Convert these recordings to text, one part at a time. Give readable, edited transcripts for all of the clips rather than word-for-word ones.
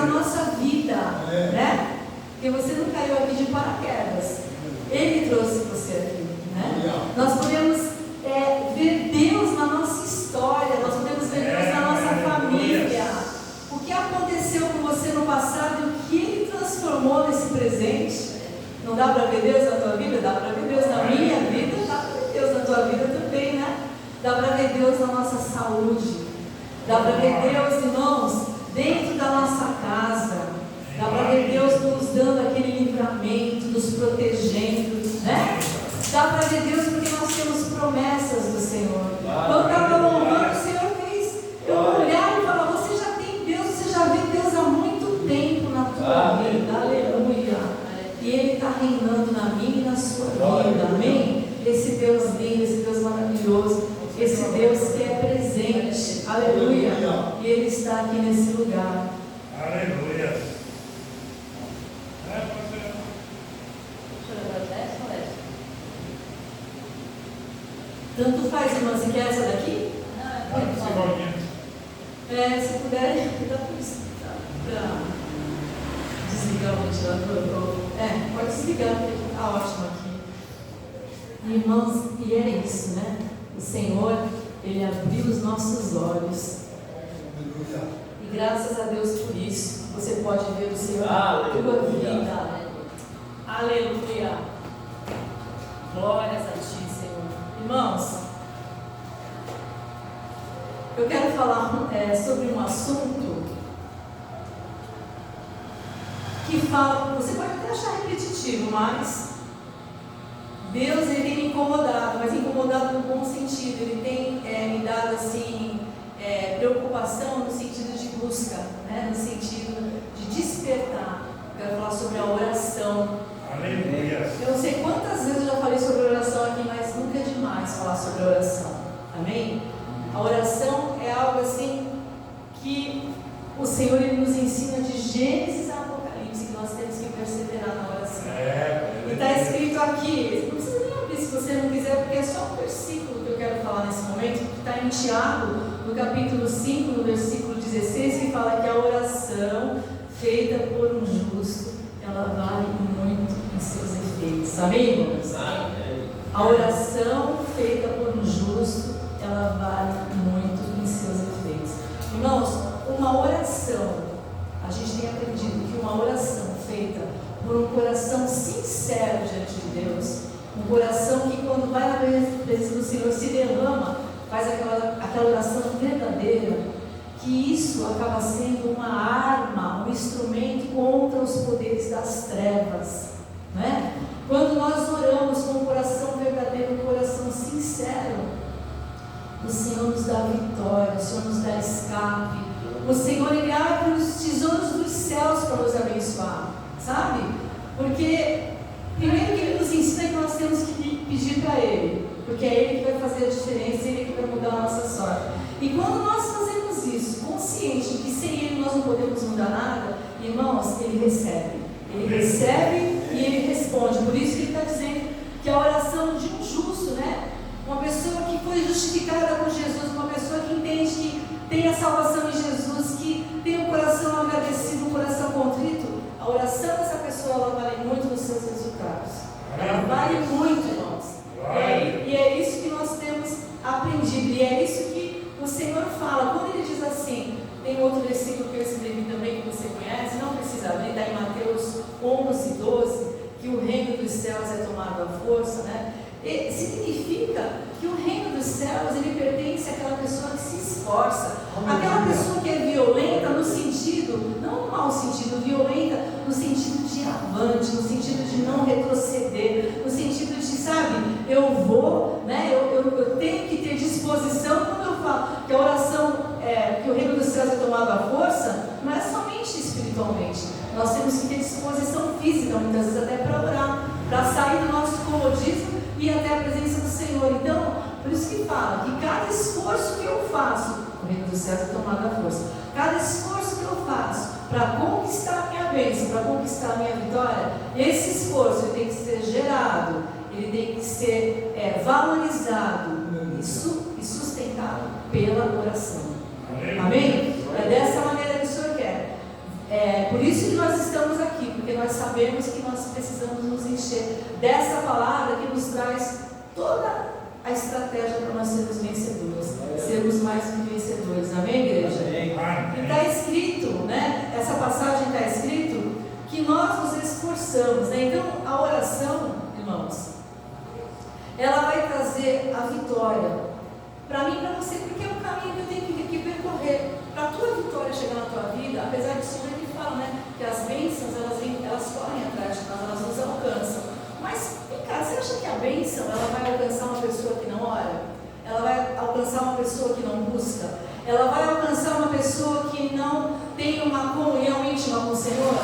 na nossa vida, né? Porque você não caiu aqui de paraquedas. Ele trouxe você aqui, né? Nós podemos ver Deus na nossa história, nós podemos ver Deus na nossa família. O que aconteceu com você no passado e o que Ele transformou nesse presente. Não dá para ver Deus na tua vida? Dá para ver Deus na minha vida, dá para ver Deus na tua vida também, né? Dá para ver Deus na nossa saúde. Dá para ver Deus, irmãos, dentro da nossa casa. Dá para ver Deus nos dando aquele livramento, nos protegendo, né? Dá para ver Deus porque nós temos promessas do Senhor. Quando estava louvando, o Senhor fez eu olhar e falar: você já tem Deus, você já vê Deus há muito tempo na tua vida. Aleluia. E Ele está reinando na minha e na sua vida. Amém? Esse Deus lindo, esse Deus maravilhoso, esse Deus que é presente. Aleluia. E Ele está aqui nesse lugar. Aleluia. Tanto faz, irmã, se quer essa daqui? Se puder, dá para desligar o ventilador. Pode desligar, porque está ótimo aqui. Irmãos, e é isso, né? O Senhor, Ele abriu os nossos olhos. E graças a Deus por isso, você pode ver o Senhor na tua vida. Aleluia. Glórias a Ti, Senhor. Irmãos, eu quero falar sobre um assunto que fala, você pode até achar repetitivo, mas Deus, Ele tem me incomodado, mas incomodado no bom sentido. Ele tem me dado assim preocupação no sentido de busca, né? No sentido de despertar. Eu quero falar sobre a oração. Aleluia. Eu não sei quantas vezes eu já falei sobre oração aqui, mas nunca é demais falar sobre oração. Amém? A oração é algo assim que o Senhor Ele nos ensina de Gênesis a Apocalipse, que nós temos que perseverar na oração. E está escrito aqui, não precisa nem abrir se você não quiser, porque é só um versículo que eu quero falar nesse momento, que está em Tiago, no capítulo 5, no versículo 16, que fala que a oração feita por um justo, ela vale muito em seus efeitos. Amém, irmãos? A oração feita por um justo, ela vale muito em seus efeitos. Irmãos, uma oração, a gente tem aprendido que uma oração feita por um coração sincero diante de Deus, um coração que quando vai na presença do Senhor se derrama, faz aquela oração verdadeira, que isso acaba sendo uma arma, um instrumento contra os poderes das trevas, né? Quando nós oramos com um coração verdadeiro, um coração sincero, o Senhor nos dá vitória, o Senhor nos dá escape, o Senhor Ele abre os tesouros dos céus para nos abençoar, sabe? Porque primeiro que Ele nos ensina que nós temos que pedir para Ele, porque é Ele que vai fazer a diferença, Ele que vai mudar a nossa sorte. E quando nós fazemos isso, consciente de que sem Ele nós não podemos mudar nada, irmãos, Ele recebe e Ele responde. Por isso que Ele está dizendo que a oração de um justo, né? Uma pessoa que foi justificada por Jesus, uma pessoa que entende que tem a salvação em Jesus, que tem um coração agradecido, um coração contrito, a oração dessa pessoa, ela vale muito nos seus resultados. Ela vale muito, irmãos. E é isso que nós temos aprendido, e é isso que o Senhor fala. Quando Ele diz assim, tem outro versículo que eu escrevi também, que você conhece, não precisa abrir, está em Mateus 11, 12, que o reino dos céus é tomado à força, né? E significa que o reino dos céus, ele pertence àquela pessoa que se esforça, aquela pessoa que é violenta no sentido, não no mau sentido, violenta no sentido de avante, no sentido de não retroceder, no sentido de, sabe, eu vou, né, eu tenho que ter disposição. Quando eu falo que a oração, que o reino dos céus é tomado à força, não é somente espiritualmente, nós temos que ter disposição física, muitas vezes até para orar, para sair do nosso comodismo e até a presença do Senhor. Então, por isso que fala que cada esforço que eu faço, o reino dos céus é tomado à força, cada esforço que eu faço para conquistar a minha bênção, para conquistar a minha vitória, esse esforço ele tem que ser gerado, ele tem que ser valorizado e sustentado pela oração. Amém? É dessa maneira que o Senhor quer. porque nós sabemos que nós precisamos nos encher dessa palavra que nos traz toda a estratégia para nós sermos vencedores, sermos mais que vencedores. Amém, igreja? E está escrito, né? Essa passagem está escrito que nós nos esforçamos, né? Então a oração, irmãos, ela vai trazer a vitória para mim e para você, porque é um caminho que eu tenho que percorrer. Para a tua vitória chegar na tua vida, apesar disso, ele fala, né, que as bênçãos, elas correm atrás de nós, elas nos alcançam. Mas, vem cá, você acha que a bênção, ela vai alcançar uma pessoa que não ora? Ela vai alcançar uma pessoa que não busca? Ela vai alcançar uma pessoa que não tem uma comunhão íntima com o Senhor?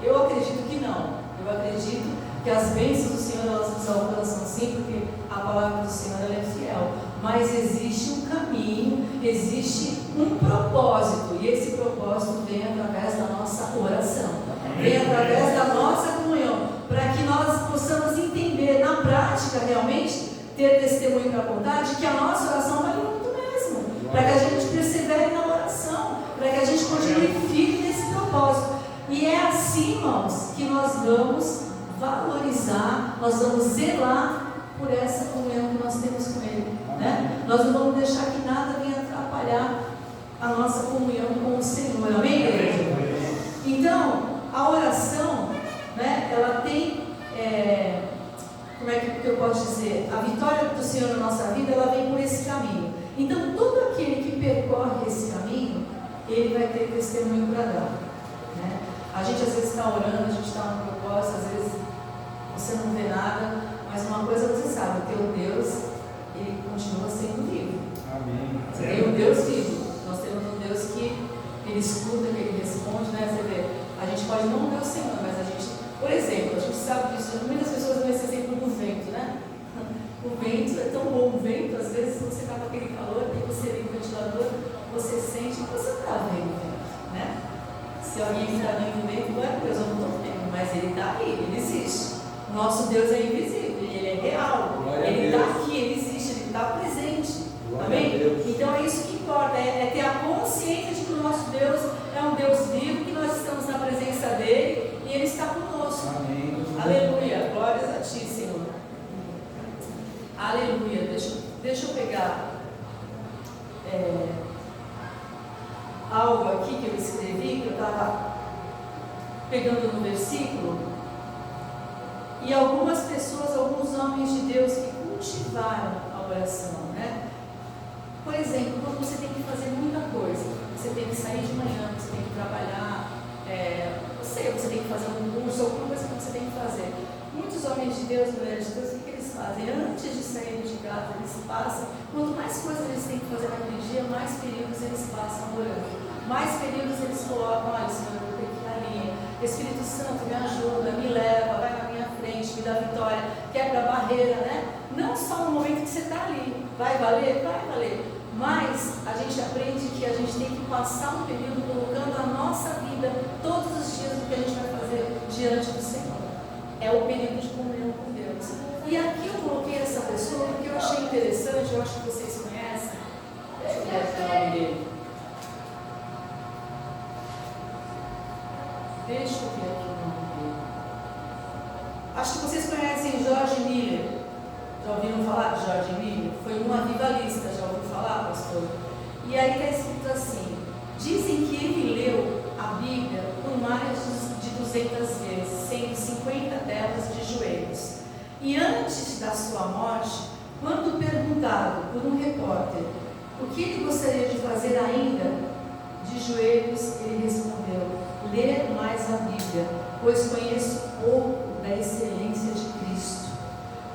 Eu acredito que não. Eu acredito que as bênçãos do Senhor, elas nos alcançam sim, porque a palavra do Senhor, ela é fiel. Mas existe um caminho, existe um propósito, e esse propósito vem através da nossa oração, vem através da nossa comunhão, para que nós possamos entender na prática realmente, ter testemunho para contar de que a nossa oração vale muito mesmo, para que a gente persevere na oração, para que a gente continue firme nesse propósito. E é assim, irmãos, que nós vamos valorizar, nós vamos zelar por essa comunhão que nós temos com Ele, né? Nós não vamos deixar que nada venha atrapalhar a nossa comunhão com o Senhor, amém, igreja? Então, a oração, né, ela tem, como é que eu posso dizer? A vitória do Senhor na nossa vida, ela vem por esse caminho. Então, todo aquele que percorre esse caminho, ele vai ter testemunho para dar, né? A gente às vezes está orando, a gente está no propósito, às vezes você não vê nada, mas uma coisa você sabe, o teu Deus, ele continua sendo vivo. Amém. Você tem um Deus vivo. Nós temos um Deus que ele escuta, que ele responde, né? Você vê, a gente pode não ver o Senhor, mas a gente, por exemplo, a gente sabe disso, muitas pessoas dão esse exemplo do vento, né? O vento é tão bom, o vento, às vezes você está com aquele calor, e você liga o ventilador, você sente que você não está vendo o vento, né? Se alguém está vendo o vento, glória a Deus, eu não estou vendo, mas ele está aí, ele existe. O nosso Deus é invisível, ele é real, ele está aqui, ele existe, ele está presente. Amém? Então é isso que importa, é ter a consciência de que o nosso Deus é um Deus vivo, que nós estamos na presença dele e ele está conosco. Amém. Aleluia, glórias a ti, Senhor. Aleluia. Deixa eu pegar algo aqui que eu escrevi, que eu estava pegando no versículo. E algumas pessoas, alguns homens de Deus que cultivaram a oração, né? Por exemplo, quando você tem que fazer muita coisa, você tem que sair de manhã, você tem que trabalhar, você tem que fazer um curso, alguma coisa que você tem que fazer. Muitos homens de Deus, mulheres de Deus, o que eles fazem? Antes de sair de casa, eles passam, quanto mais coisas eles têm que fazer naquele dia, mais períodos eles passam orando. Mais períodos eles colocam, olha, Senhor, eu vou ter que ir na linha. Espírito Santo, me ajuda, me leva, vai na minha frente, me dá vitória, quebra a barreira, né? Não só no momento que você está ali, vai valer? Vai valer. Mas a gente aprende que a gente tem que passar um período colocando a nossa vida, todos os dias, do que a gente vai fazer diante do Senhor. É o período de comunhão com Deus. E aqui eu coloquei essa pessoa porque eu achei interessante, eu acho que vocês conhecem. Deixa eu ver aqui o nome dele. Deixa eu ver aqui o nome dele. Acho que vocês conhecem George Miller. Já ouviram falar de George Miller? Foi um avivalista, já ouviu falar, pastor? E aí está escrito assim: dizem que ele leu a Bíblia por mais de 200 vezes, sendo 50 delas de joelhos. E antes da sua morte, quando perguntado por um repórter o que ele gostaria de fazer ainda, de joelhos, ele respondeu: ler mais a Bíblia, pois conheço pouco da excelência de Cristo.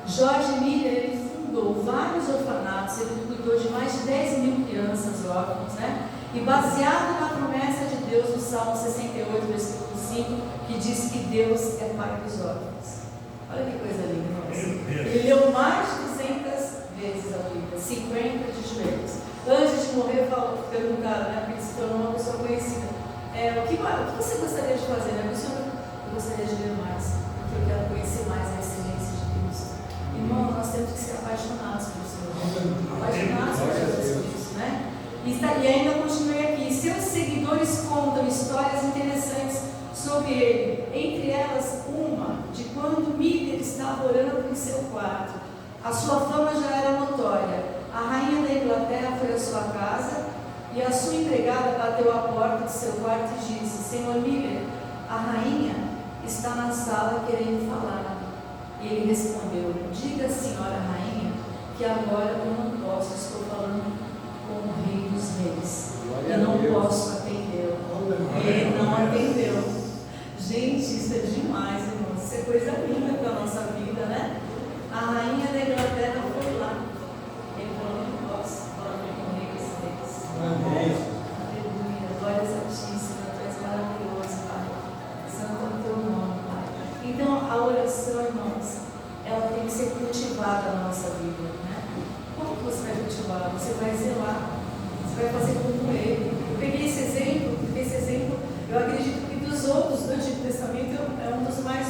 Jorge Miller, ele fundou vários orfanatos, ele cuidou de mais de 10 mil crianças órfãs, né? E baseado na promessa de Deus no Salmo 68, versículo 5, que diz que Deus é pai dos órfãos. Olha que coisa linda, irmãos. Ele leu mais de 200 vezes a Bíblia, 50 de joelhos. Antes de morrer, perguntaram, né? Porque ele se tornou uma pessoa conhecida. O que você gostaria de fazer, né? Eu gostaria de ler mais, porque eu quero conhecer mais a excelência de Cristo. Irmão, nós temos que ser apaixonados pelo Senhor, apaixonados por Jesus Cristo, né? E ainda continuei aqui: seus seguidores contam histórias interessantes sobre ele. entre elas uma de quando Mília estava orando em seu quarto. A sua fama já era notória. A rainha da Inglaterra foi à sua casa e a sua empregada bateu à porta de seu quarto e disse: Senhor Mília, a rainha está na sala querendo falar. E ele respondeu: diga, senhora rainha, que agora eu não posso, estou falando com o rei dos reis. Eu não posso atendê-lo. E ele não atendeu. Gente, isso é demais, irmãos. Isso é coisa linda para a nossa vida, né? A rainha da Inglaterra foi lá. Ele falou: não posso falar com o rei dos reis. Amém. Aleluia. Glórias a ti, Senhor. Tu és maravilhoso, Pai. Santo é o teu nome, Pai. Então, a oração, irmãos, ela tem que ser cultivada na nossa vida, né? Como que você vai cultivar? Você vai zelar, você vai fazer como ele. Eu peguei esse exemplo, eu acredito que dos outros do Antigo Testamento é um dos mais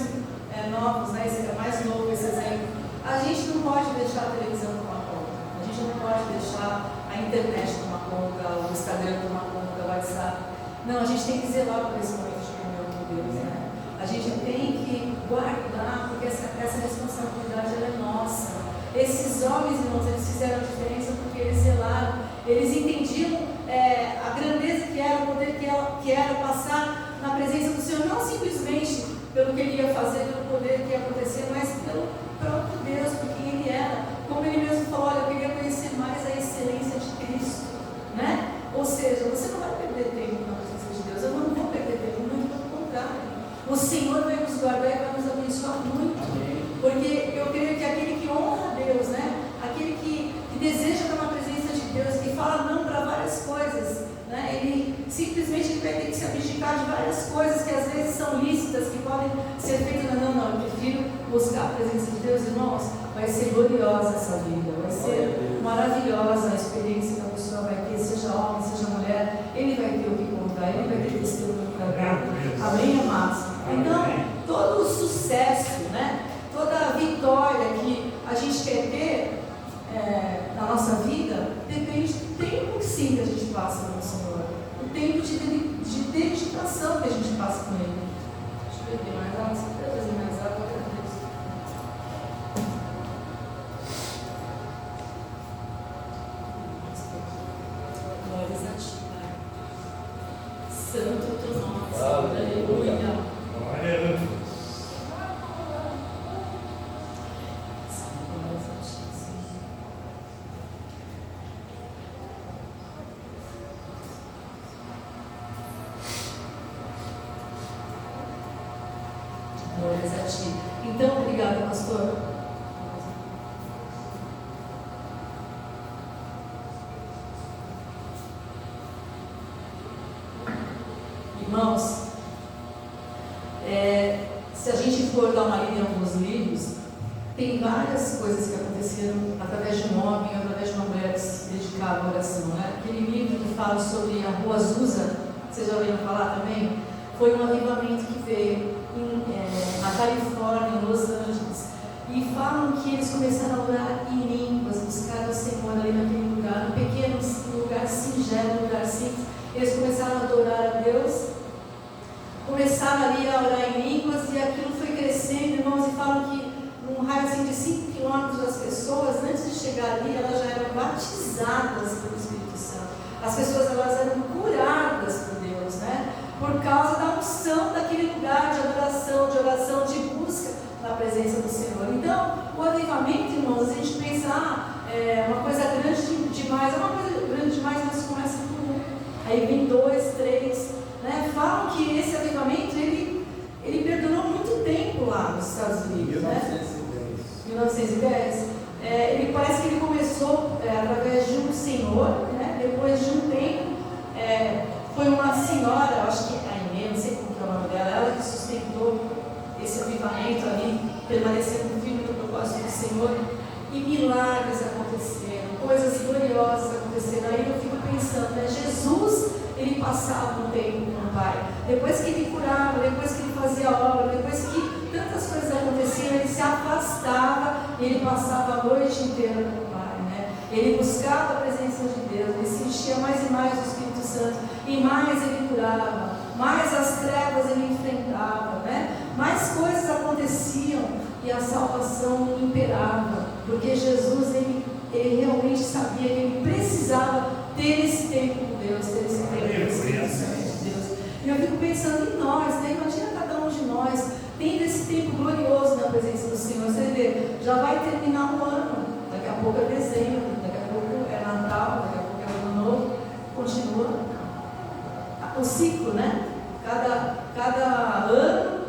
novos, né? Esse é mais novo esse exemplo. A gente não pode deixar a televisão tomar conta, a gente não pode deixar a internet tomar conta, o Instagram tomar conta, o WhatsApp. Não, a gente tem que zelar por esse momento de comunhão com Deus, né? A gente tem que guardar, porque essa responsabilidade ela é nossa. Esses homens, irmãos, eles fizeram a diferença porque eles zelaram, eles entendiam a grandeza que era, o poder que era passar na presença do Senhor, não simplesmente pelo que ele ia fazer, pelo poder que ia acontecer, mas pelo próprio Deus, por quem ele era. Como ele mesmo falou: olha, eu queria conhecer mais a excelência de Cristo, né? Ou seja, você não vai perder tempo na presença de Deus. Eu não vou perder tempo, muito pelo contrário. O Senhor vai nos guardar e vai nos abençoar muito. Porque eu creio que aquele que honra a Deus, né? Aquele que deseja estar na presença de Deus, que fala não para várias coisas, né? Ele simplesmente vai ter que se abdicar de várias coisas que às vezes são lícitas, que podem ser feitas, mas não, eu prefiro buscar a presença de Deus, irmãos. Vai ser gloriosa essa vida, vai ser maravilhosa a experiência que a pessoa vai ter, seja homem, seja mulher. Ele vai ter o que contar, ele vai ter testemunho para dar. Amém, amados? Então, todo o sucesso, né? Toda a vitória que a gente quer ter na nossa vida depende do tempo, sim, que a gente passa com o Senhor, o tempo de dedicação que a gente passa com Ele. Deixa eu beber mais água, se puder trazer mais água, eu agradeço. Glórias a ti, Pai. Santo é o teu nome, Senhor. Aleluia. Aleluia. Glórias a ti. Então, obrigada, pastor. Irmãos, se a gente for dar uma lida em alguns livros, tem várias coisas que aconteceram através de um homem, através de uma mulher que se dedicava à oração, né? Aquele livro que fala sobre a Rua Azusa, vocês já ouviram falar também? Foi um avivamento que veio na Califórnia, em Los Angeles, e falam que eles começaram a orar em línguas, buscar o Senhor ali naquele lugar, um pequeno lugar singelo, um lugar simples. Eles começaram a adorar a Deus, começaram ali a orar em línguas, e aquilo foi crescendo, irmãos, e falam que num raio assim, de 5 quilômetros, as pessoas, antes de chegar ali, elas já eram batizadas pelo Espírito Santo. As pessoas, elas eram curadas por Deus, né? Por causa da unção daquele lugar de adoração, de oração, de busca na presença do Senhor. Então, o avivamento, irmãos, a gente pensa, é uma coisa grande demais, é uma coisa grande demais, mas começa por um, aí vem 2, 3, né? Falam que esse avivamento, ele perdurou muito tempo lá nos Estados Unidos, 1910. Ele parece que ele começou através de um senhor, né? Depois de um tempo, foi uma senhora, acho que a Inê, não sei como que é o nome dela, ela que sustentou esse avivamento ali, permanecendo firme no propósito do Senhor, e milagres aconteceram, coisas gloriosas aconteceram. Aí eu fico pensando, né? Jesus, ele passava um tempo com o Pai, depois que ele curava, depois que ele fazia a obra, depois que tantas coisas aconteciam, ele se afastava e ele passava a noite inteira com o Pai, né? Ele buscava a presença de Deus, ele se enchia mais e mais do Espírito Santo, e mais ele curava, mais as trevas ele enfrentava, né? coisas aconteciam e a salvação imperava, porque Jesus, ele realmente sabia que ele precisava ter esse tempo com Deus, ter esse tempo de Deus. E eu fico pensando em nós, né? Imagina cada um de nós tendo esse tempo glorioso na presença do Senhor. Você vê, já vai terminar o ano, daqui a pouco é dezembro, daqui a pouco é Natal, daqui a pouco é Ano Novo, continua o ciclo, né? Cada ano,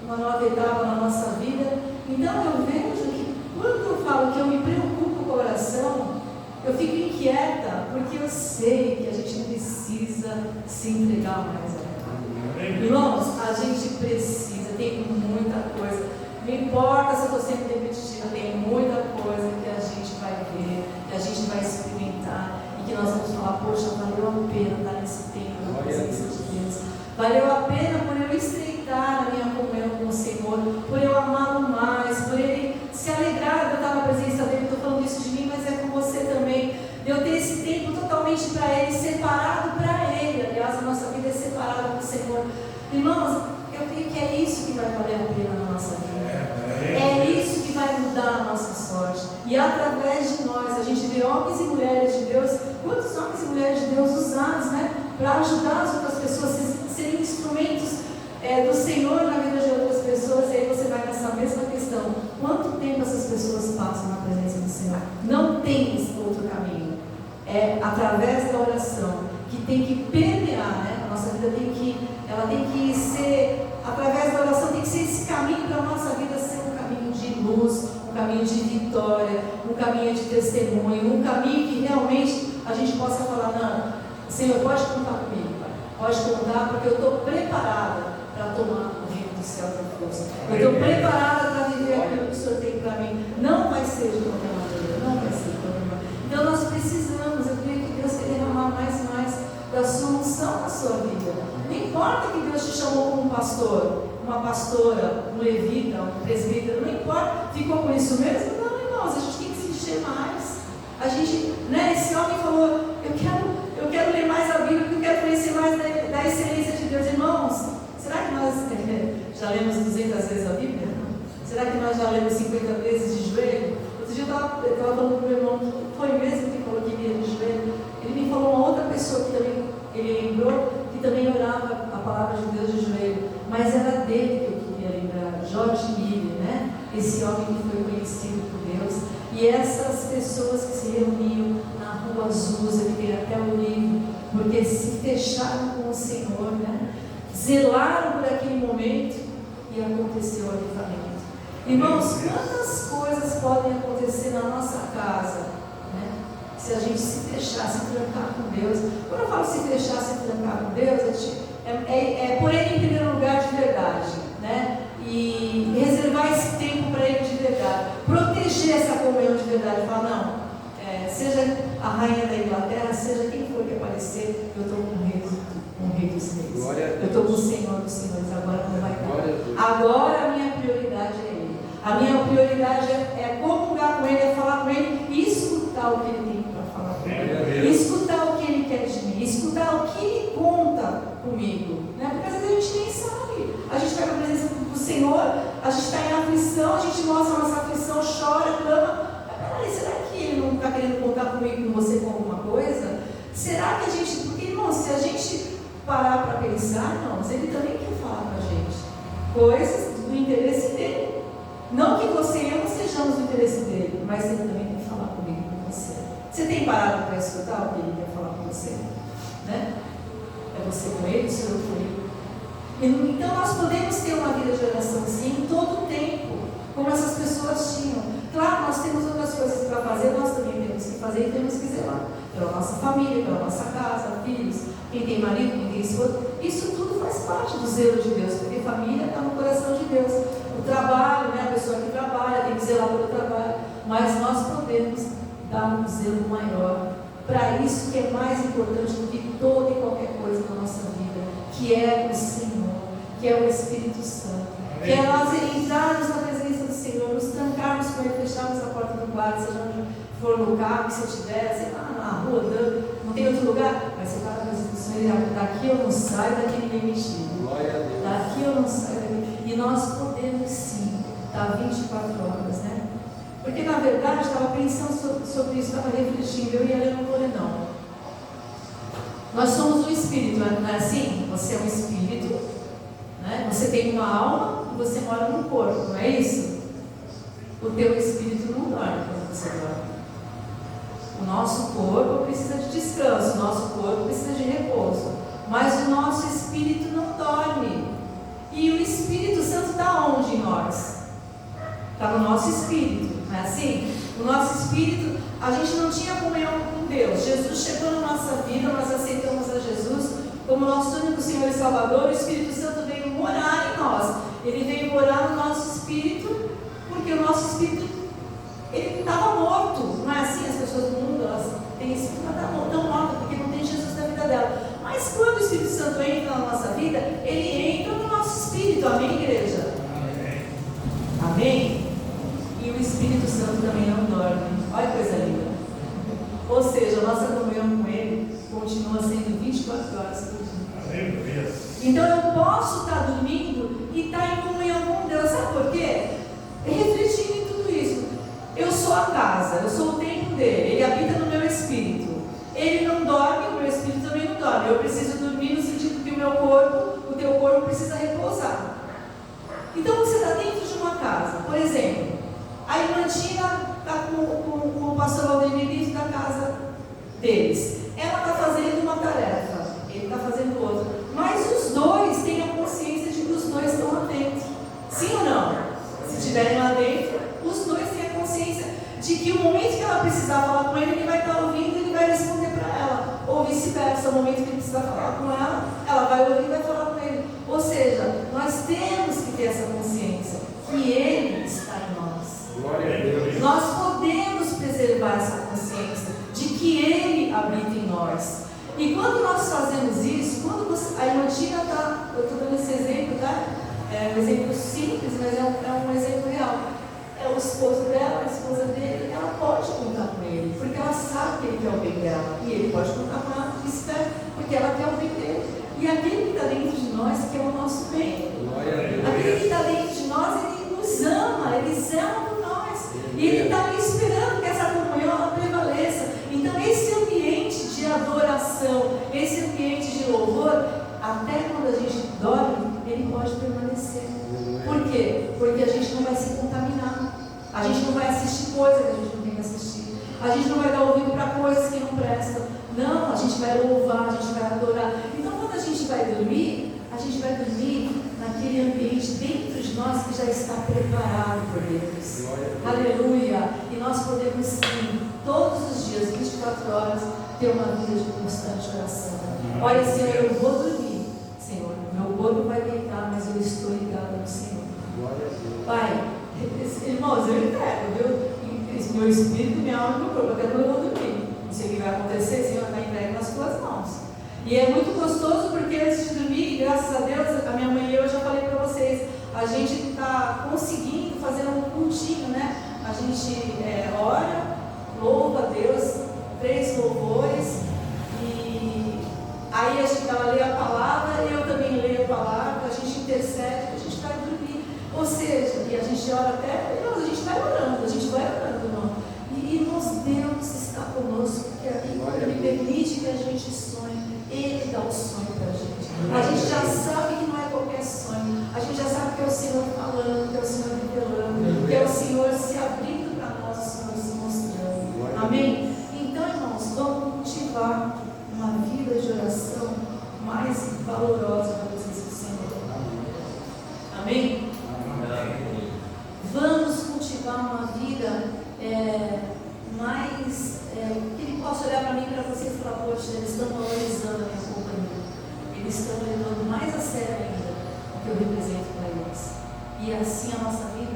uma nova etapa na nossa vida. Então eu vejo que quando eu falo que eu me preocupo com a oração, eu fico inquieta, porque eu sei que a gente precisa se entregar mais a Deus. Irmãos, a gente precisa, tem muita coisa. Não importa se eu estou sempre repetitiva, tem muita coisa que a gente vai ver, que a gente vai experimentar, e que nós vamos falar, poxa, valeu a pena estar nesse tempo na presença de Deus. Valeu a pena por eu estreitar a minha comunhão com o Senhor, por eu amá-lo mais, por ele se alegrar de eu estar na presença dele. Estou falando isso de mim, mas é com você também. De eu ter esse tempo totalmente para ele, separado para ele. Aliás, a nossa vida é separada com o Senhor. Irmãos, eu creio que é isso que vai valer a pena na nossa vida. É isso que vai mudar a nossa sorte. E através de nós, a gente vê homens e mulheres de Deus, quantos homens e mulheres de Deus usados, né? Para ajudar as outras pessoas a serem instrumentos do Senhor na vida de outras pessoas. E aí você vai nessa mesma questão: quanto tempo essas pessoas passam na presença do Senhor? Não tem outro caminho. É através da oração que tem que permear, né? A nossa vida ela tem que ser, através da oração, tem que ser esse caminho para a nossa vida ser um caminho de luz, um caminho de vitória, um caminho de testemunho, um caminho que realmente a gente possa falar: não, Senhor, pode contar comigo, Pai. Pode contar, porque eu estou preparada para tomar o reino dos céus da força. Eu estou preparada para viver aquilo que o Senhor tem para mim. Não vai ser de qualquer maneira, não vai ser de qualquer maneira. Então nós precisamos, eu creio que Deus quer derramar mais e mais da sua unção na sua vida. Não importa que Deus te chamou como um pastor, uma pastora, um levita, um presbítero, não importa, ficou por isso mesmo? Não, irmãos, a gente tem que se encher mais. A gente, né, esse homem falou: eu quero ler mais a Bíblia, porque eu quero conhecer mais da excelência de Deus. Irmãos, será que nós já lemos 200 vezes a Bíblia? Será que nós já lemos 50 vezes de joelho? Outro dia eu estava falando para o meu irmão, foi mesmo que falou que ia de joelho? Ele me falou uma outra pessoa que também, ele lembrou, que também orava a palavra de Deus de joelho, mas era dele que eu queria lembrar, George Miller, né? Esse homem que foi conhecido por Deus. E essas pessoas que se reuniam na Rua Azusa, que tem até o livro, porque se fecharam com o Senhor, né? Zelaram por aquele momento e aconteceu o avivamento. Irmãos, quantas coisas podem acontecer na nossa casa, né? Se a gente se fechar, se trancar com Deus. Quando eu falo se fechar, se trancar com Deus, é por Ele em primeiro lugar de verdade, né? E reservar esse tempo para Ele de verdade, proteger essa comunhão de verdade, falar: não, seja a rainha da Inglaterra, seja quem for que aparecer, eu estou com o rei dos reis, eu estou com o Senhor dos senhores, agora não vai dar. Agora a minha prioridade é Ele, a minha prioridade é comungar com Ele, é falar com Ele e escutar o que Ele tem para falar comigo, escutar o que Ele quer de mim, escutar o que Ele conta comigo, né? Porque às vezes a gente nem sabe, a gente vai para a presença do Senhor, a gente está em aflição, a gente mostra a nossa aflição, chora, clama. Mas peraí, será que Ele não está querendo contar comigo, com você, com alguma coisa? Será que a gente, porque irmão, se a gente parar para pensar, irmãos, Ele também quer falar para a gente coisas do interesse dele. Não que você e eu não sejamos do interesse dele, mas Ele também quer falar comigo, com você. Você tem parado para escutar o que Ele quer falar com você? Né? É você com Ele, o Senhor com Ele. Então nós podemos ter uma vida de oração sim, todo o tempo, como essas pessoas tinham. Claro, nós temos outras coisas para fazer, nós também temos que fazer e temos que zelar pela nossa família, pela nossa casa, filhos, quem tem marido, quem tem esposa. Isso tudo faz parte do zelo de Deus, porque família está no coração de Deus. O trabalho, né, a pessoa que trabalha tem que zelar pelo trabalho, mas nós podemos dar um zelo maior para isso que é mais importante do que toda e qualquer coisa na nossa vida, que é o Senhor, que é o Espírito Santo, que é nós entrarmos na presença do Senhor, nos trancarmos com Ele, fecharmos a porta do quarto, seja onde for no carro, se eu estiver, sei lá, na rua, andando, não tem outro lugar, mas você vai na presença do Senhor e daqui eu não saio, daqui ninguém me tira. Daqui eu não saio, daqui. E nós podemos sim estar 24 horas, né? Porque na verdade eu estava pensando sobre isso, estava refletindo, eu e ela não vou ler não. Nós somos um espírito, não é assim? Você é um espírito, né? Você tem uma alma e você mora num corpo, não é isso? O teu espírito não dorme quando você dorme. O nosso corpo precisa de descanso, o nosso corpo precisa de repouso, mas o nosso espírito não dorme. E o Espírito Santo está onde em nós? Está no nosso espírito, não é assim? O nosso espírito, a gente não tinha comunhão com Deus. Jesus chegou na nossa vida, nós aceitamos a Jesus como nosso único Senhor e Salvador. O Espírito Santo veio morar em nós. Ele veio morar no nosso espírito, porque o nosso espírito, ele estava morto. Não é assim? As pessoas do mundo, elas têm esse espírito, estão mortas, porque não tem Jesus na vida dela. Mas quando o Espírito Santo entra na nossa vida, ele entra no nosso espírito. Amém, igreja? Amém. Amém? E o Espírito Santo também não dorme. Olha que coisa linda. Ou seja, a nossa comunhão com Ele continua sendo 24 horas por dia. Amém. Então eu posso estar dormindo e estar em comunhão com Deus. Sabe por quê? Refletindo em tudo isso. Eu sou a casa, eu sou o templo dele. Ele habita no meu espírito. Ele não dorme, o meu espírito também não dorme. Eu preciso dormir no sentido que o meu corpo, o teu corpo precisa repousar. Então você está dentro de uma casa, por exemplo, a Irmantina está com o pastor Valdemir dentro da casa deles. Ela está fazendo uma tarefa, ele está fazendo outra. Mas os dois têm a consciência de que os dois estão lá dentro. Sim ou não? Se estiverem lá dentro, os dois têm a consciência de que o momento que ela precisar falar com ele vai estar ouvindo e ele vai responder para ela. Ou vice-versa, o momento que ele precisar falar com ela vai ouvir e vai falar com ele. Ou seja, nós temos que ter essa consciência que ele está em nós. Glória a Deus. Nós podemos preservar essa consciência de que ele habita em nós. E quando nós fazemos isso, quando a Irmantina está, eu estou dando esse exemplo, tá? É um exemplo simples, mas é um exemplo real. É o esposo dela, a esposa dele, ela pode contar com ele, porque ela sabe que ele quer o bem dela, e ele pode contar com ela, porque ela quer o bem dele. E aquele que está dentro de nós, que é o nosso bem, aquele que está dentro de nós, ele nos ama, ele zela por nós, e ele está ali esperando que essa comunhão ela prevaleça. Então esse ambiente de adoração, esse ambiente de louvor, até quando a gente dorme, ele pode permanecer. Por quê? Porque a gente não vai se contaminar. A gente não vai assistir coisas que a gente não tem que assistir. A gente não vai dar ouvido para coisas que não prestam. Não, a gente vai louvar, a gente vai adorar. Então quando a gente vai dormir naquele ambiente dentro de nós que já está preparado por Deus. Aleluia! E nós podemos sim, todos os dias, 24 horas, ter uma vida de constante oração. Olha, Senhor, eu vou dormir. Senhor, meu corpo vai deitar, mas eu estou ligado no Senhor. Pai, irmãos, eu entrego, viu? Meu espírito, minha alma e meu corpo, até quando eu vou dormir. Não sei o que vai acontecer, Senhor, vai entregue nas tuas mãos. E é muito gostoso porque antes de dormir, graças a Deus, a minha mãe e eu já falei para vocês, a gente está conseguindo fazer um cultinho, né? A gente ora, louva a Deus, 3 louvores, e aí ela lê a palavra, eu também leio a palavra, a gente intercede, a gente vai dormir. Ou seja, e a gente ora até, a gente vai orando, irmão. E irmãos, Deus está conosco, porque Ele permite que a gente sonhe, Ele dá o sonho para a gente. A gente já sabe que não é qualquer sonho, a gente já sabe que é o Senhor falando, que é o Senhor revelando, que é o Senhor se abrindo para nós, o Senhor se mostrando. Amém? Então, irmãos, vamos cultivar uma vida de oração mais valorosa na presença do Senhor. Amém? Vamos cultivar uma vida mais que Ele possa olhar para mim e para você e falar: poxa, eles estão valorizando a minha companhia, eles estão levando mais a sério ainda o que eu represento para eles. E assim a nossa vida,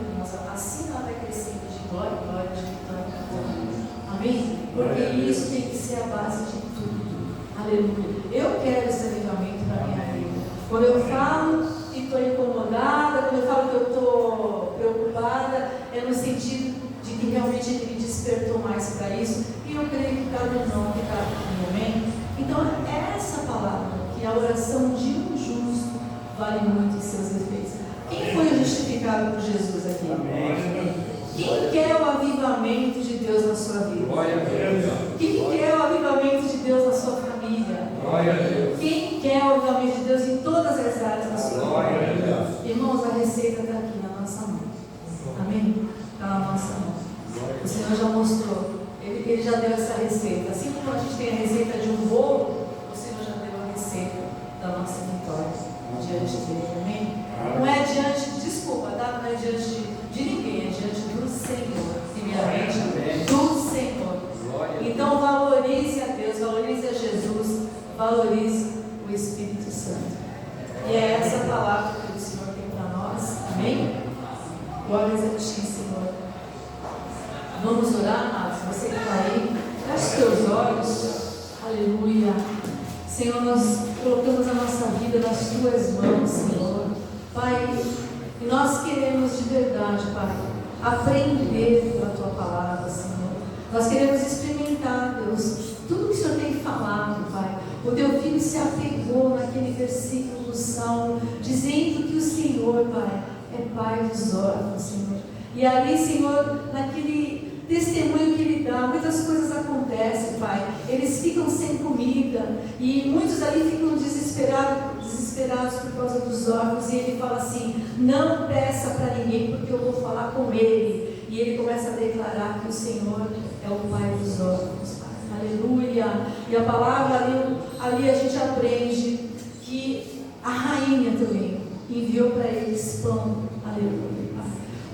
assim ela vai crescendo de glória em glória, de vitória em vitória. Amém? Porque isso tem que ser a base de tudo. Aleluia. Eu quero esse avivamento para a minha vida. Quando eu falo que estou incomodada, quando eu falo que eu estou preocupada, é no sentido de que realmente Ele me despertou mais para isso. E eu creio que cada irmão que está aqui, amém? Então é essa palavra, que a oração de um justo vale muito em seus efeitos. Quem foi justificado por Jesus aqui? Quem quer o avivamento de Deus na sua vida? Quem quer o avivamento de Deus na sua família? Quem quer o avivamento de Deus em todas as áreas da sua vida? Irmãos, a receita está aqui na nossa mão. Amém? Está na nossa mão. O Senhor já mostrou. Ele já deu essa receita. Assim como a gente tem a receita de um bolo, o Senhor já deu a receita da nossa vitória diante dele. Amém? Não é diante, desculpa, tá? Não é diante de ninguém, é diante do Senhor. Primeiramente, do Senhor. Então valorize a Deus, valorize a Jesus, valorize o Espírito Santo. E é essa palavra que o Senhor tem para nós. Amém? Glórias a Ti, Senhor. Vamos orar, amados. Você que está aí, feche teus olhos. Aleluia. Senhor, nós colocamos a nossa vida nas Tuas mãos, Senhor. Pai, e nós queremos de verdade, Pai, aprender da Tua palavra, Senhor. Nós queremos experimentar, Deus, tudo que o Senhor tem falado, Pai. O Teu Filho se apegou naquele versículo do Salmo, dizendo que o Senhor, Pai, é Pai dos órfãos, Senhor. E ali, Senhor, naquele testemunho que Ele dá, muitas coisas acontecem, Pai. Eles ficam sem comida e muitos ali ficam desesperados por causa dos órfãos. E Ele fala assim: não peça para ninguém, porque eu vou falar com Ele. E Ele começa a declarar que o Senhor é o Pai dos órfãos, Pai. Aleluia. E a palavra ali a gente aprende que a rainha também enviou para eles pão. Aleluia.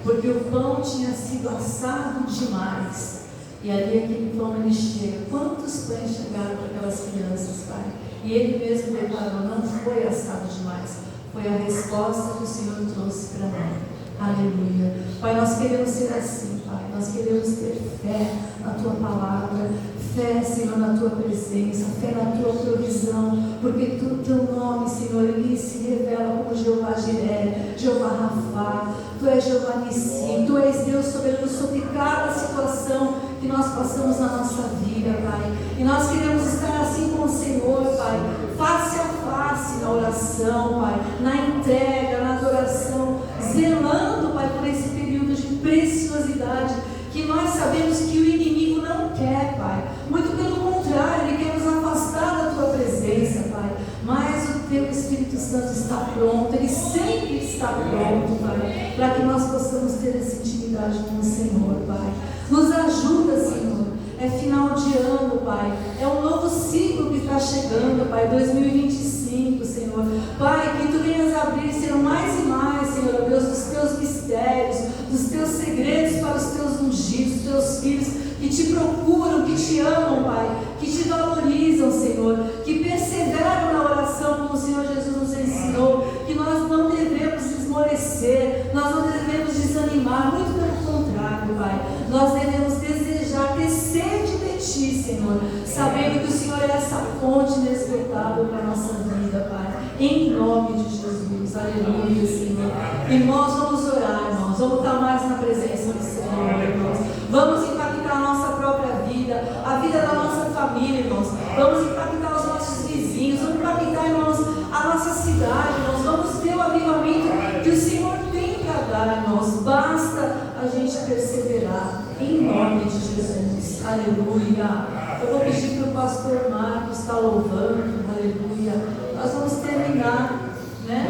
Porque o pão tinha sido assado demais. E ali aquele pão ele chega. Quantos pães chegaram para aquelas crianças, Pai? E Ele mesmo declarou: não foi assado demais. Foi a resposta que o Senhor trouxe para nós. Aleluia. Pai, nós queremos ser assim, Pai. Nós queremos ter fé na Tua palavra. Fé, Senhor, na Tua presença, fé na Tua provisão, porque Teu nome, Senhor, Ele se revela como Jeová Jiré, Jeová Rafá, Tu és Jeová Nissi, Tu és Deus soberano sobre cada situação que nós passamos na nossa vida, Pai. E nós queremos estar assim com o Senhor, Pai, face a face na oração, Pai, na entrega, na adoração, zelando, Pai, por esse período de preciosidade que nós sabemos que o inimigo não quer, Pai. Muito pelo contrário, ele quer nos afastar da Tua presença, Pai. Mas o Teu Espírito Santo está pronto, Ele sempre está pronto, Pai, para que nós possamos ter essa intimidade com o Senhor, Pai. Nos ajuda, Senhor. É final de ano, Pai. É um novo ciclo que está chegando, Pai. 2025, Senhor. Pai, que Tu venhas abrir, Senhor, mais e mais, Senhor, Deus, dos Teus mistérios, dos Teus segredos para os Teus ungidos, os Teus filhos que Te procuram, que Te amam, Pai, que Te valorizam, Senhor, que perseveram na oração, como o Senhor Jesus nos ensinou, que nós não devemos esmorecer, nós não devemos desanimar, muito pelo contrário, Pai. Nós devemos desejar, ter sede de Ti, Senhor, sabendo que o Senhor é essa fonte inesgotável para a nossa vida, Pai, em nome de Jesus. Aleluia, Senhor. Irmãos, vamos orar, irmãos, vamos estar mais na presença do Senhor, irmãos. Vamos impactar a nossa própria vida, a vida da nossa família, irmãos. Vamos impactar os nossos vizinhos, vamos impactar, irmãos, a nossa cidade, irmãos. Vamos ter o avivamento que o Senhor tem para dar, irmãos. Basta a gente perseverar, em nome de Jesus. Aleluia. Eu vou pedir para o pastor Marcos estar louvando. Aleluia. Nós vamos terminar, né?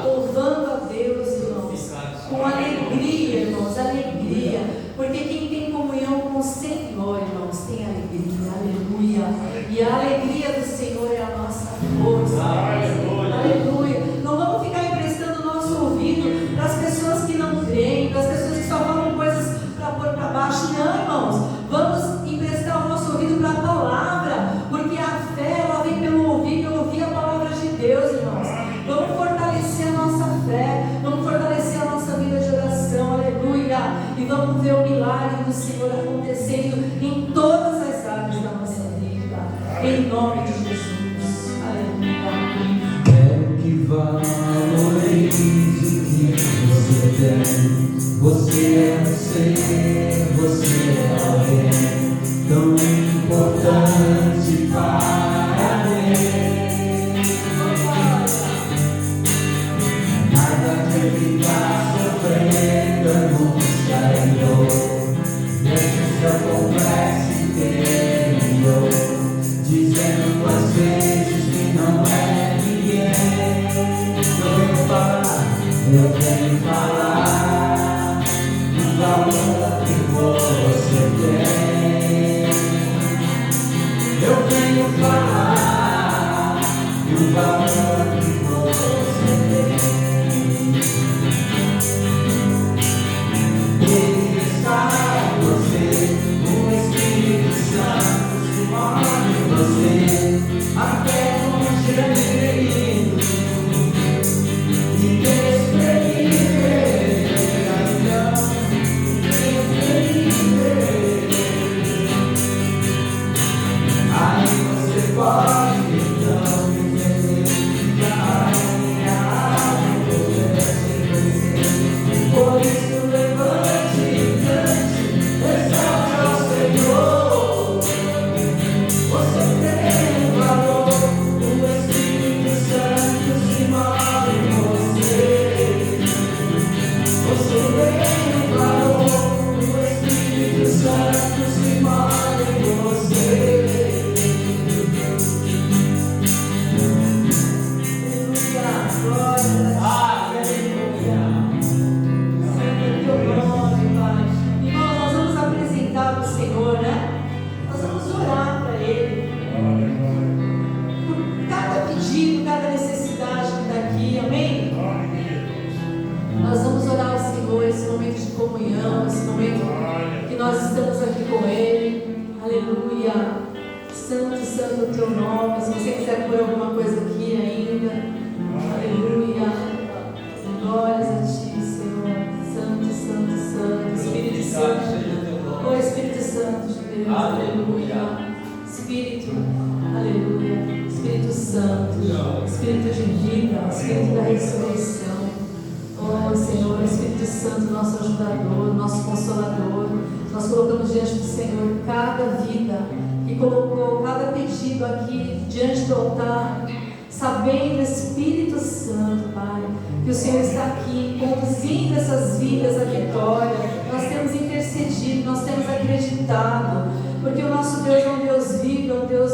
Louvando a Deus, irmãos, com alegria, irmãos, alegria, porque quem tem comunhão com o Senhor, irmãos, tem alegria. Aleluia. E a alegria do Senhor é a nossa força. Aleluia. Não vamos ficar emprestando o nosso ouvido para as pessoas que não creem, para as pessoas que só falam coisas para pôr para baixo. Não, irmãos. Vamos emprestar o nosso ouvido para a palavra, porque a fé, ela vem pelo ouvir a palavra de Deus, irmãos. Vamos fortalecer a nossa fé, vamos fortalecer a nossa vida de oração. Aleluia. E vamos ver o milagre do Senhor acontecendo em todas as áreas da nossa vida, em nome de Jesus. Aleluia. Quero que valorize o que você tem. Você é o ser, você é alguém tão importante para Deus. Nada que está sofrendo angústia e dor, nesse seu complexo interior, dizendo 2 vezes que não é ninguém. Eu venho falar do valor que você tem. Eu venho falar do valor que você tem. Ele está em você, o Espírito Santo se move em você, até onde ele indo. Ninguém experimenta, então, ninguém experimenta. Aí você pode então viver que a minha alma conversa em você. Por isso levante e cante, exalte ao Senhor. Você tem valor, o Espírito Santo se move em você. Você tem valor, o Espírito Santo se move em você. Comunhão, esse momento que nós estamos aqui com Ele. Aleluia. Santo, santo o teu nome. Se você quiser pôr alguma coisa aqui ainda. Aleluia. Glórias a ti, Senhor. Santo, santo, santo. Espírito Santo. Oh Espírito Santo de Deus. Aleluia. Espírito. Aleluia. Espírito Santo. Espírito de vida. Espírito da ressurreição. Oh Senhor, Espírito Santo, nosso ajudador, nosso consolador, nós colocamos diante do Senhor cada vida que colocou, cada pedido aqui diante do altar, sabendo, Espírito Santo, Pai, que o Senhor está aqui conduzindo essas vidas à vitória. Nós temos intercedido, nós temos acreditado, porque o nosso Deus é um Deus vivo, é um Deus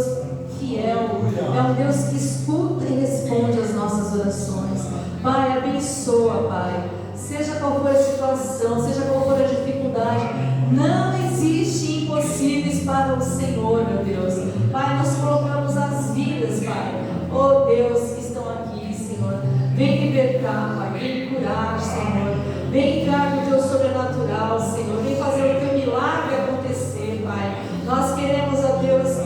fiel, é um Deus que escuta e responde às nossas orações. Pai, abençoa, Pai, seja qual for a situação, seja qual for a dificuldade, não existe impossíveis para o Senhor, meu Deus. Pai, nós colocamos as vidas, Pai, oh Deus, que estão aqui, Senhor, vem libertar, Pai, vem curar, Senhor, vem entrar no teu sobrenatural, Senhor, vem fazer o teu milagre acontecer, Pai. Nós queremos, ó Deus,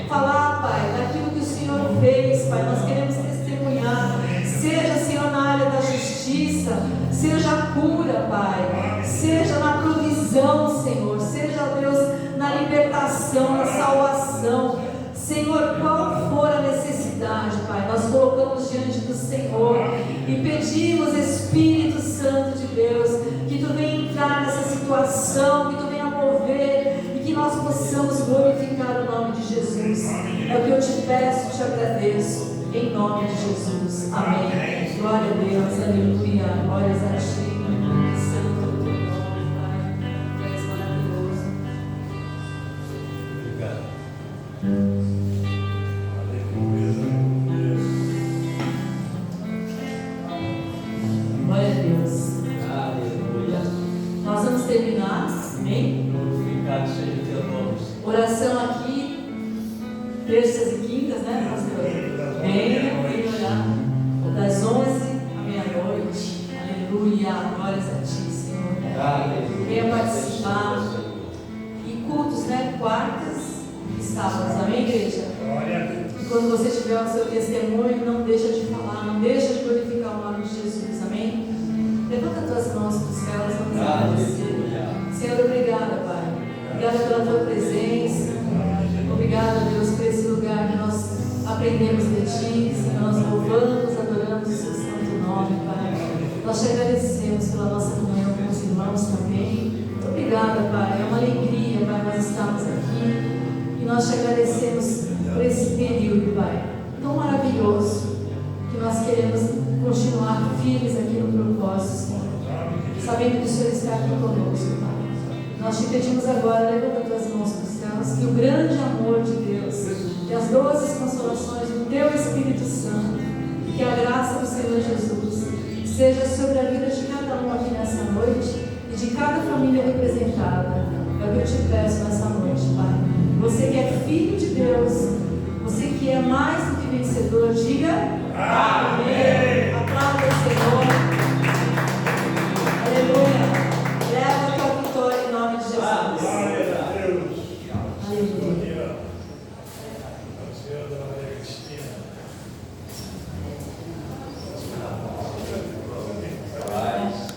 falar, Pai, daquilo que o Senhor fez, Pai, nós queremos testemunhar, seja, Senhor, na área da justiça, seja a cura, Pai, seja na provisão, Senhor, seja, Deus, na libertação, na salvação, Senhor, qual for a necessidade, Pai, nós colocamos diante do Senhor e pedimos, Espírito Santo de Deus, que Tu venha entrar nessa situação, que Tu venha mover e que nós possamos glorificar o nome de Jesus. É o que eu te peço, te agradeço. Em nome de Jesus. Amém. Glória a Deus. Aleluia. Glórias a ti. Santo é o teu nome, Pai. Tu és maravilhoso. Obrigado. Aleluia. Glória a Deus. Aleluia. Nós vamos terminar. Amém? Glorificado seja o teu nome. Oração aqui. Terças e quintas, né? Venha orar das 11 à meia-noite. Aleluia. Glórias a ti, Senhor. Aleluia. Venha participar. E cultos, né? Quartas e sábados. Amém, igreja? E quando você tiver o seu testemunho, não deixa de falar, não deixa de glorificar o nome de Jesus. Amém? Levanta as tuas mãos para os céus. Vamos agradecer. Senhor, obrigada, Pai. Obrigada pela tua presença. Obrigada, Deus, por esse lugar que nós aprendemos de ti, Senhor. Nós louvamos, adoramos o seu santo nome, Pai. Nós te agradecemos pela nossa comunhão com os irmãos também. Muito obrigada, Pai. É uma alegria, Pai, nós estamos aqui. E nós te agradecemos por esse período, Pai, tão maravilhoso, que nós queremos continuar firmes aqui no propósito, sabendo que o Senhor está aqui conosco, Pai. Nós te pedimos agora, levanta tuas mãos cristãs, que o grande amor de Deus, que as doces consolações do teu Espírito Santo, e que a graça do Senhor Jesus seja sobre a vida de cada um aqui nessa noite e de cada família representada. É o que eu te peço nessa noite, Pai. Você que é filho de Deus, você que é mais do que vencedor, diga amém. Aplauda o Senhor.